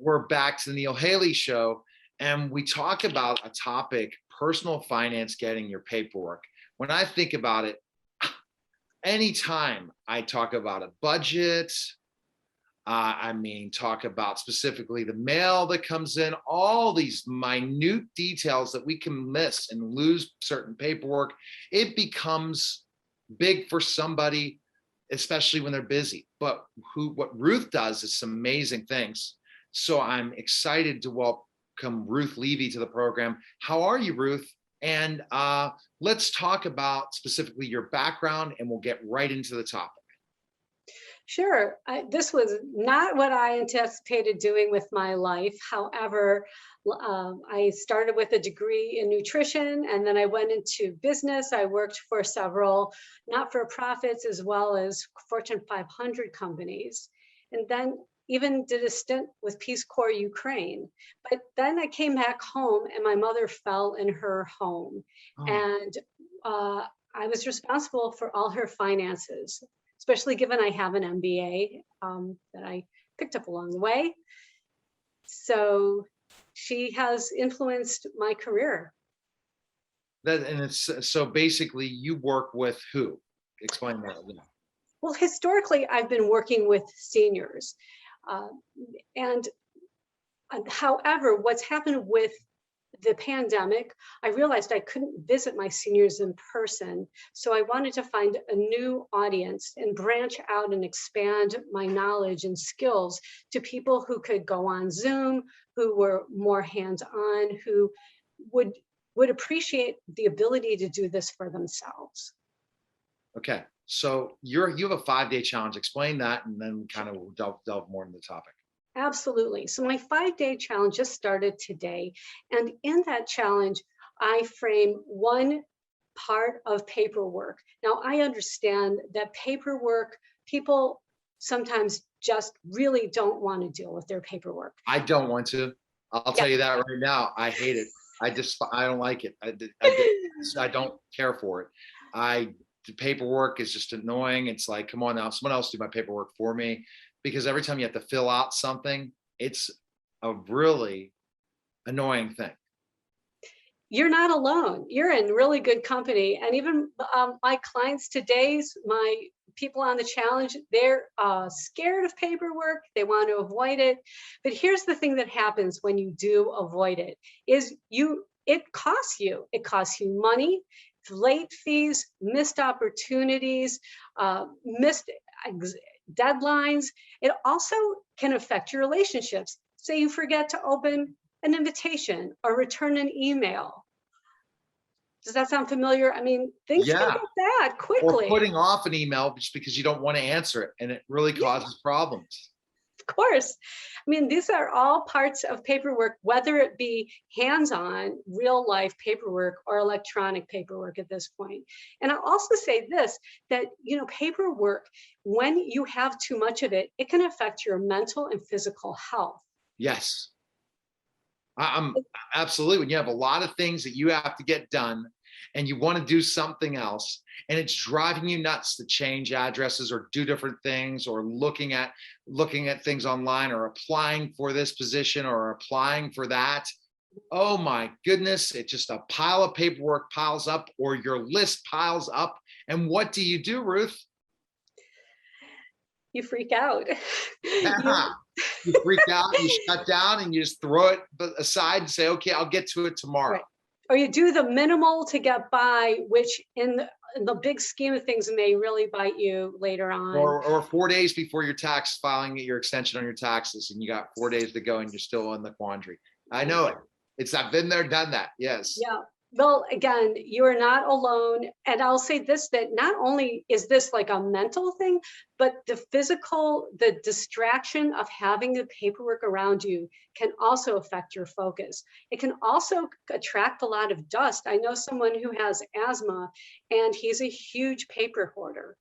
We're back to the Neil Haley Show, and we talk about a topic: personal finance, getting your paperwork. When I think about it, anytime I talk about a budget, talk about specifically the mail that comes in, all these minute details that we can miss and lose certain paperwork, it becomes big for somebody, especially when they're busy. But what Ruth does is some amazing things. So I'm excited to welcome Ruth Levy to the program. How are you, Ruth? And let's talk about specifically your background, and we'll get right into the topic. Sure. This was not what I anticipated doing with my life. However, I started with a degree in nutrition, and then I went into business. I worked for several not-for-profits as well as Fortune 500 companies, and then even did a stint with Peace Corps Ukraine. But then I came back home, and my mother fell in her home, and I was responsible for all her finances, especially given I have an MBA that I picked up along the way. So she has influenced my career. So basically you work with who? Explain that. Yeah. Well, historically, I've been working with seniors. And however, what's happened with the pandemic, I realized I couldn't visit my seniors in person. So I wanted to find a new audience and branch out and expand my knowledge and skills to people who could go on Zoom, who were more hands-on, who would appreciate the ability to do this for themselves. Okay, so you have a 5-day challenge. Explain that, and then kind of delve more into the topic. Absolutely. So my 5-day challenge just started today. And in that challenge, I frame one part of paperwork. Now, I understand that paperwork, people sometimes just really don't want to deal with their paperwork. I don't want to. I'll tell you that right now. I hate it. I don't like it. I don't care for it. The paperwork is just annoying. It's like, come on now, someone else do my paperwork for me. Because every time you have to fill out something, it's a really annoying thing. You're not alone. You're in really good company. And even my clients today, my people on the challenge, they're scared of paperwork. They want to avoid it. But here's the thing that happens when you do avoid it, is it costs you. It costs you money, late fees, missed opportunities, missed deadlines. It also can affect your relationships. Say you forget to open an invitation or return an email. Does that sound familiar? I mean, things can get bad quickly. Or putting off an email just because you don't want to answer it, and it really causes problems. Of course. I mean, these are all parts of paperwork, whether it be hands-on, real-life paperwork or electronic paperwork at this point. And I'll also say this, that, paperwork, when you have too much of it, it can affect your mental and physical health. Yes. I'm absolutely. When you have a lot of things that you have to get done and you want to do something else, and it's driving you nuts to change addresses or do different things, or looking at things online, or applying for this position or applying for that. Oh my goodness, it's just a pile of paperwork piles up, or your list piles up. And what do you do, Ruth? You freak out. You freak out, you shut down, and you just throw it aside and say, okay, I'll get to it tomorrow. Right. Or you do the minimal to get by, which in the big scheme of things may really bite you later on. Or 4 days before your tax filing, your extension on your taxes, and you got 4 days to go and you're still in the quandary. I know it. I've been there, done that. Yes. Yeah. Well, again, you are not alone. And I'll say this, that not only is this like a mental thing, but the distraction of having the paperwork around you can also affect your focus. It can also attract a lot of dust. I know someone who has asthma, and he's a huge paper hoarder.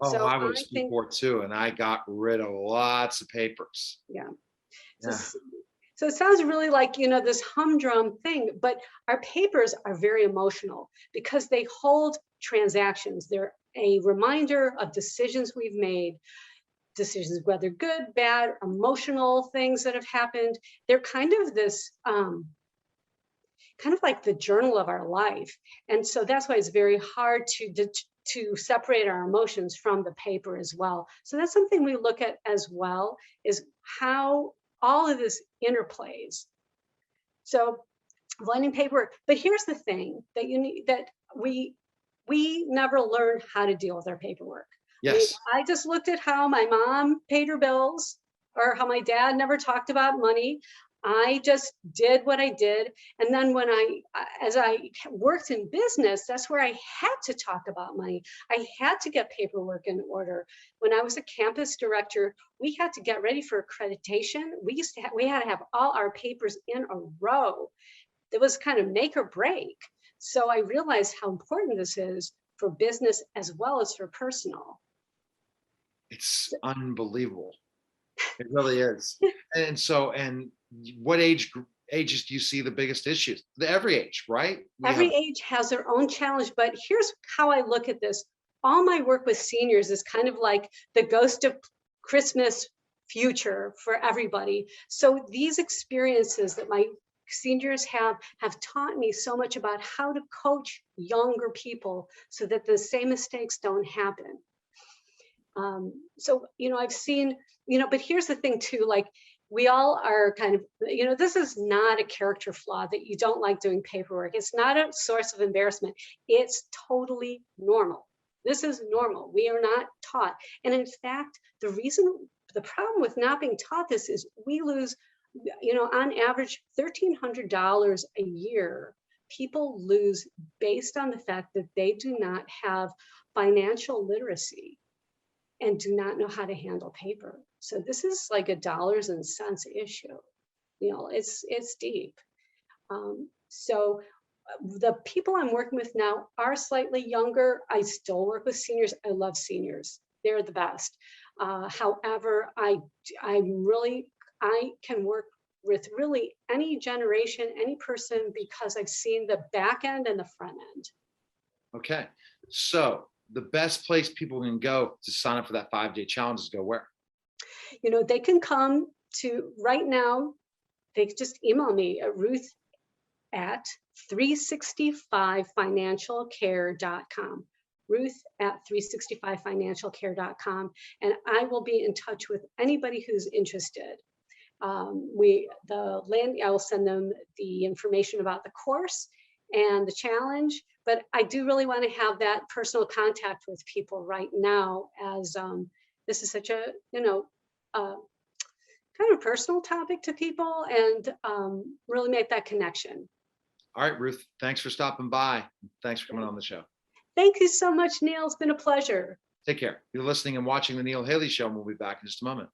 Oh, so I was before too, and I got rid of lots of papers. Yeah. So it sounds really like, this humdrum thing, but our papers are very emotional because they hold transactions. They're a reminder of decisions we've made. decisions, whether good, bad, emotional things that have happened. They're kind of this, kind of like the journal of our life. And so that's why it's very hard to separate our emotions from the paper as well. So that's something we look at as well, is how all of this interplays. So avoiding paperwork. But here's the thing that you need, that we never learned how to deal with our paperwork. Yes. I just looked at how my mom paid her bills, or how my dad never talked about money. I just did what I did. And then as I worked in business, that's where I had to talk about money. I had to get paperwork in order. When I was a campus director, we had to get ready for accreditation. We had to have all our papers in a row. It was kind of make or break. So I realized how important this is for business as well as for personal. It's unbelievable. It really is. And so, and what ages do you see the biggest issues? Every age, right? Every age has their own challenge, but here's how I look at this. All my work with seniors is kind of like the ghost of Christmas future for everybody. So these experiences that my seniors have taught me so much about how to coach younger people so that the same mistakes don't happen. So, I've seen, but here's the thing too, like, we all are kind of, this is not a character flaw that you don't like doing paperwork. It's not a source of embarrassment. It's totally normal. This is normal. We are not taught. And in fact, the problem with not being taught this is we lose, on average, $1,300 a year. People lose based on the fact that they do not have financial literacy and do not know how to handle paper. So this is like a dollars and cents issue. It's deep. So the people I'm working with now are slightly younger. I still work with seniors. I love seniors. They're the best. However, I can work with really any generation, any person, because I've seen the back end and the front end. Okay. So the best place people can go to sign up for that 5-day challenge is go where? They can come to, right now, they just email me at Ruth at 365financialcare.com. Ruth at 365financialcare.com. And I will be in touch with anybody who's interested. I will send them the information about the course and the challenge, but I do really want to have that personal contact with people right now, as this is such a, kind of personal topic to people, and really make that connection. All right, Ruth, thanks for stopping by. Thanks for coming on the show. Thank you so much, Neil. It's been a pleasure. Take care. You're listening and watching The Neil Haley Show, and we'll be back in just a moment.